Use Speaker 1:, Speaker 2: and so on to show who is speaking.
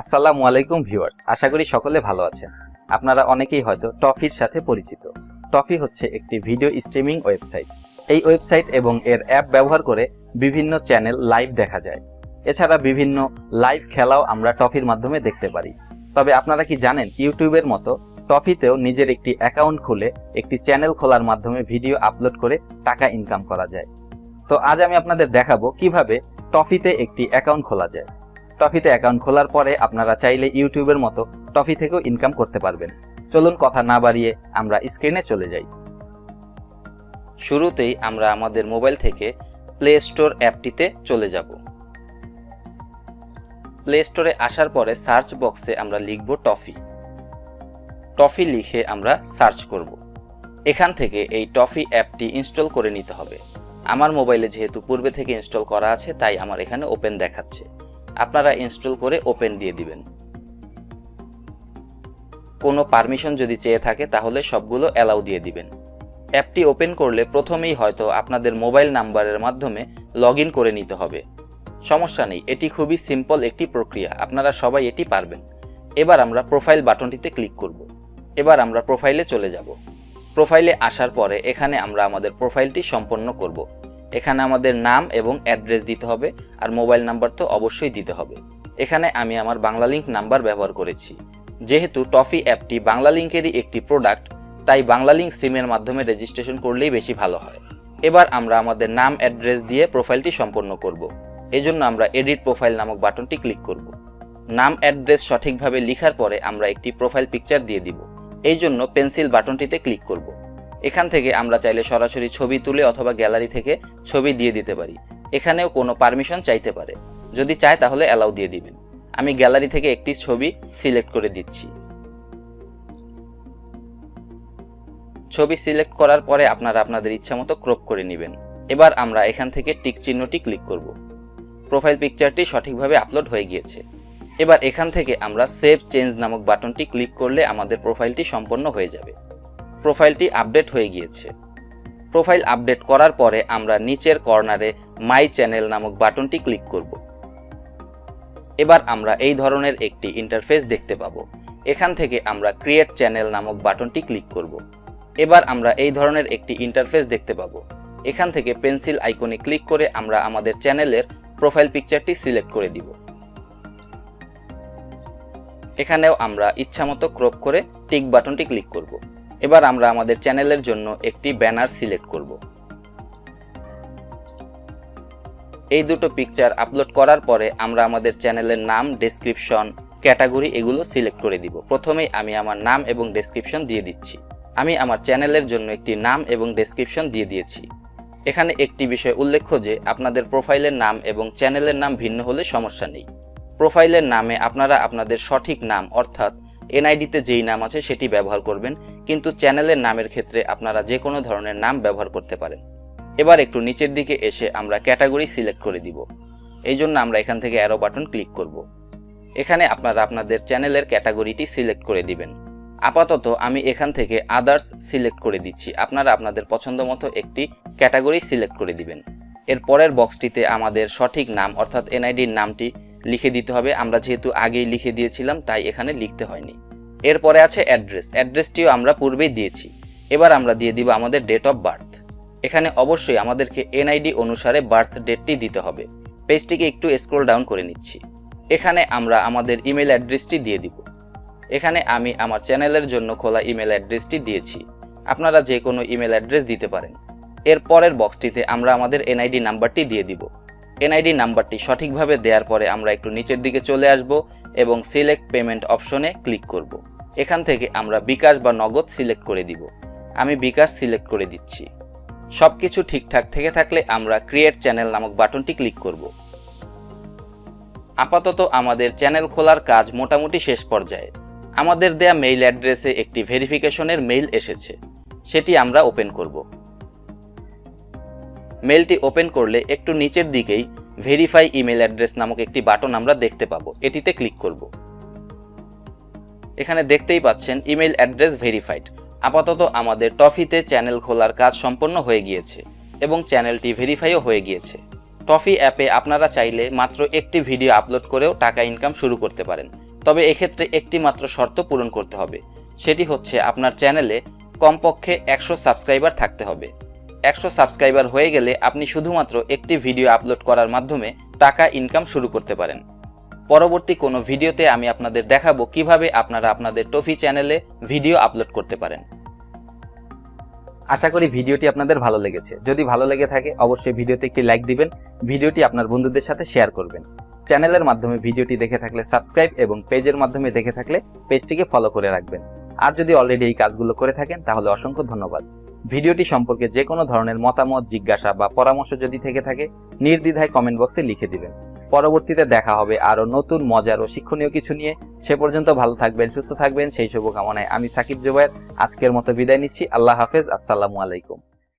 Speaker 1: আসসালামু আলাইকুম ভিউয়ার্স, আশা করি সকলে ভালো আছেন। আপনারা অনেকেই হয়তো টফির সাথে পরিচিত। টফি হচ্ছে একটি ভিডিও স্ট্রিমিং ওয়েবসাইট। এই ওয়েবসাইট এবং এর অ্যাপ ব্যবহার করে বিভিন্ন চ্যানেল লাইভ দেখা যায়। এছাড়া বিভিন্ন লাইভ খেলাও আমরা টফির মাধ্যমে দেখতে পারি। তবে আপনারা কি জানেন, ইউটিউবের মতো টফিতেও নিজের একটি অ্যাকাউন্ট খুলে একটি চ্যানেল খোলার মাধ্যমে ভিডিও আপলোড করে টাকা ইনকাম করা যায়। তো আজ আমি আপনাদের দেখাবো কিভাবে টফিতে একটি অ্যাকাউন্ট খোলা যায়। টফিতে অ্যাকাউন্ট খোলার পরে আপনারা চাইলে ইউটিউবের মতো টফি থেকেও ইনকাম করতে পারবেন। চলুন কথা না বাড়িয়ে আমরা স্ক্রিনে চলে যাই। শুরুতেই আমরা আমাদের মোবাইল থেকে প্লে স্টোর অ্যাপটিতে চলে যাব। প্লে স্টোরে আসার পরে সার্চ বক্সে আমরা লিখব টফি। টফি লিখে আমরা সার্চ করব। এখান থেকে এই টফি অ্যাপটি ইনস্টল করে নিতে হবে। আমার মোবাইলে যেহেতু পূর্বে থেকে ইনস্টল করা আছে, তাই আমার এখানে ওপেন দেখাচ্ছে। আপনারা ইনস্টল করে ওপেন দিয়ে দিবেন। কোনো পারমিশন যদি চেয়ে থাকে তাহলে সবগুলো অ্যালাউ দিয়ে দিবেন। অ্যাপটি ওপেন করলে প্রথমেই হয়তো আপনাদের মোবাইল নাম্বারের মাধ্যমে লগইন করে নিতে হবে। সমস্যা নেই, এটি খুবই সিম্পল একটি প্রক্রিয়া, আপনারা সবাই এটি পারবেন। এবার আমরা প্রোফাইল বাটনটিতে ক্লিক করব। এবার আমরা প্রোফাইলে চলে যাব। প্রোফাইলে আসার পরে এখানে আমরা আমাদের প্রোফাইলটি সম্পন্ন করব। এখানে আমাদের নাম এবং অ্যাড্রেস দিতে হবে, আর মোবাইল নাম্বার তো অবশ্যই দিতে হবে। এখানে আমি আমার বাংলা লিংক নাম্বার ব্যবহার করেছি। যেহেতু টফি অ্যাপটি বাংলা লিংকেরই একটি প্রোডাক্ট, তাই বাংলা লিংক সিমের মাধ্যমে রেজিস্ট্রেশন করলেই বেশি ভালো হয়। এবার আমরা আমাদের নাম অ্যাড্রেস দিয়ে প্রোফাইলটি সম্পন্ন করব। এজন্য আমরা এডিট প্রোফাইল নামক বাটনটি ক্লিক করব। নাম অ্যাড্রেস সঠিকভাবে লেখার পরে আমরা একটি প্রোফাইল পিকচার দিয়ে দিব। এই জন্য পেন্সিল বাটনটিতে ক্লিক করব। এখান থেকে আমরা চাইলে সরাসরি ছবি তুলে অথবা গ্যালারি থেকে ছবি দিয়ে দিতে পারি। এখানেও কোনো পারমিশন চাইতে পারে, যদি চায় তাহলে অ্যালাউ দিয়ে দিবেন। আমি গ্যালারি থেকে একটি ছবি সিলেক্ট করে দিচ্ছি। ছবি সিলেক্ট করার পরে আপনারা আপনাদের ইচ্ছামতো ক্রপ করে নেবেন। এবার আমরা এখান থেকে টিক চিহ্নটি ক্লিক করব। প্রোফাইল পিকচারটি সঠিকভাবে আপলোড হয়ে গিয়েছে। এবার এখান থেকে আমরা সেভ চেঞ্জ নামক বাটনটি ক্লিক করলে আমাদের প্রোফাইলটি সম্পন্ন হয়ে যাবে। প্রোফাইলটি আপডেট হয়ে গিয়েছে। প্রোফাইল আপডেট করার পরে আমরা নিচের কর্নারে মাই চ্যানেল নামক বাটনটি ক্লিক করব। এবার আমরা এই ধরনের একটি ইন্টারফেস দেখতে পাবো। এখান থেকে আমরা ক্রিয়েট চ্যানেল নামক বাটনটি ক্লিক করব। এবার আমরা এই ধরনের একটি ইন্টারফেস দেখতে পাবো। এখান থেকে পেন্সিল আইকনে ক্লিক করে আমরা আমাদের চ্যানেলের প্রোফাইল পিকচারটি সিলেক্ট করে দিব। এখানেও আমরা ইচ্ছামতো ক্রপ করে টিক বাটনটি ক্লিক করব। এবার আমরা আমাদের চ্যানেলের জন্য একটি ব্যানার সিলেক্ট করব। এই দুটো পিকচার আপলোড করার পরে আমরা আমাদের চ্যানেলের নাম, ডেসক্রিপশন, ক্যাটাগরি এগুলো সিলেক্ট করে দিব। প্রথমেই আমি আমার নাম এবং ডেসক্রিপশন দিয়ে দিচ্ছি। আমি আমার চ্যানেলের জন্য একটি নাম এবং ডেসক্রিপশন দিয়ে দিয়েছি। এখানে একটি বিষয় উল্লেখ্য যে আপনাদের প্রোফাইলের নাম এবং চ্যানেলের নাম ভিন্ন হলে সমস্যা নেই। প্রোফাইলের নামে আপনারা আপনাদের সঠিক নাম অর্থাৎ এনআইডিতে যেই নাম আছে সেটি ব্যবহার করবেন, কিন্তু চ্যানেলের নামের ক্ষেত্রে আপনারা যে কোনো ধরনের নাম ব্যবহার করতে পারেন। এবার একটু নিচের দিকে এসে আমরা ক্যাটাগরি সিলেক্ট করে দিব। এই জন্য আমরা এখান থেকে অ্যারো বাটন ক্লিক করব। এখানে আপনারা আপনাদের চ্যানেলের ক্যাটাগরিটি সিলেক্ট করে দিবেন। আপাতত আমি এখান থেকে আদার্স সিলেক্ট করে দিচ্ছি। আপনারা আপনাদের পছন্দ মতো একটি ক্যাটাগরি সিলেক্ট করে দিবেন। এর পরের বক্সটিতে আমাদের সঠিক নাম অর্থাৎ এনআইডির নামটি লিখে দিতে হবে। আমরা যেহেতু আগেই লিখে দিয়েছিলাম তাই এখানে লিখতে হয়নি। এরপরে আছে অ্যাড্রেস। অ্যাড্রেসটিও আমরা পূর্বেই দিয়েছি। এবার আমরা দিয়ে দিব আমাদের ডেট অফ বার্থ। এখানে অবশ্যই আমাদেরকে এনআইডি অনুসারে বার্থ ডেটটি দিতে হবে। পেজটিকে একটু স্ক্রল ডাউন করে নিচ্ছি। এখানে আমরা আমাদের ইমেল অ্যাড্রেসটি দিয়ে দিব। এখানে আমি আমার চ্যানেলের জন্য খোলা ইমেল অ্যাড্রেসটি দিয়েছি। আপনারা যে কোনো ইমেল অ্যাড্রেস দিতে পারেন। এর পরের বক্সটিতে আমরা আমাদের এনআইডি নাম্বারটি দিয়ে দিব। এনআইডি নাম্বারটি সঠিকভাবে দেওয়ার পরে আমরা একটু নিচের দিকে চলে আসব এবং সিলেক্ট পেমেন্ট অপশনে ক্লিক করব। এখান থেকে আমরা বিকাশ বা নগদ সিলেক্ট করে দিব। আমি বিকাশ সিলেক্ট করে দিচ্ছি। সবকিছু ঠিকঠাক থেকে থাকলে আমরা ক্রিয়েট চ্যানেল নামক বাটনটি ক্লিক করব। আপাতত আমাদের চ্যানেল খোলার কাজ মোটামুটি শেষ পর্যায়ে। আমাদের দেয়া মেইল অ্যাড্রেসে একটি ভেরিফিকেশনের মেইল এসেছে, সেটি আমরা ওপেন করব। মেইলটি ওপেন করলে একটু নিচের দিকেই ভেরিফাই ইমেল অ্যাড্রেস নামক একটি বাটন আমরা দেখতে পাবো। এটিতে ক্লিক করব। এখানে দেখতেই পাচ্ছেন ইমেল অ্যাড্রেস ভেরিফাইড। আপাতত আমাদের টফিতে চ্যানেল খোলার কাজ সম্পন্ন হয়ে গিয়েছে এবং চ্যানেলটি ভেরিফাইও হয়ে গিয়েছে। টফি অ্যাপে আপনারা চাইলে মাত্র একটি ভিডিও আপলোড করেও টাকা ইনকাম শুরু করতে পারেন। তবে এক্ষেত্রে একটি মাত্র শর্ত পূরণ করতে হবে, সেটি হচ্ছে আপনার চ্যানেলে কমপক্ষে 100 সাবস্ক্রাইবার থাকতে হবে। 100 সাবস্ক্রাইবার হয়ে গেলে আপনি শুধুমাত্র একটি ভিডিও আপলোড করার মাধ্যমে টাকা ইনকাম শুরু করতে পারেন। পরবর্তী কোনো ভিডিওতে আমি আপনাদের দেখাবো কিভাবে আপনারা আপনাদের টফি চ্যানেলে ভিডিও আপলোড করতে পারেন। আশা করি ভিডিওটি আপনাদের ভালো লেগেছে। যদি ভালো লেগে থাকে অবশ্যই ভিডিওতে একটি লাইক দিবেন, ভিডিওটি আপনার বন্ধুদের সাথে শেয়ার করবেন। চ্যানেলের মাধ্যমে ভিডিওটি দেখে থাকলে সাবস্ক্রাইব এবং পেজের মাধ্যমে দেখে থাকলে পেজটিকে ফলো করে রাখবেন। আর যদি অলরেডি এই কাজগুলো করে থাকেন তাহলে অসংখ্য ধন্যবাদ। ভিডিওটি সম্পর্কে যে কোনো ধরনের মতামত, জিজ্ঞাসা বা পরামর্শ যদি থেকে থাকে নির্দ্বিধায় কমেন্ট বক্সে লিখে দিবেন। পরবর্তীতে দেখা হবে আরো নতুন মজার ও শিক্ষণীয় কিছু নিয়ে। সে পর্যন্ত ভালো থাকবেন, সুস্থ থাকবেন, সেই শুভকামনায় আমি সাকিব জুবায়ের আজকের মতো বিদায় নিচ্ছি। আল্লাহ হাফেজ, আসসালামু আলাইকুম।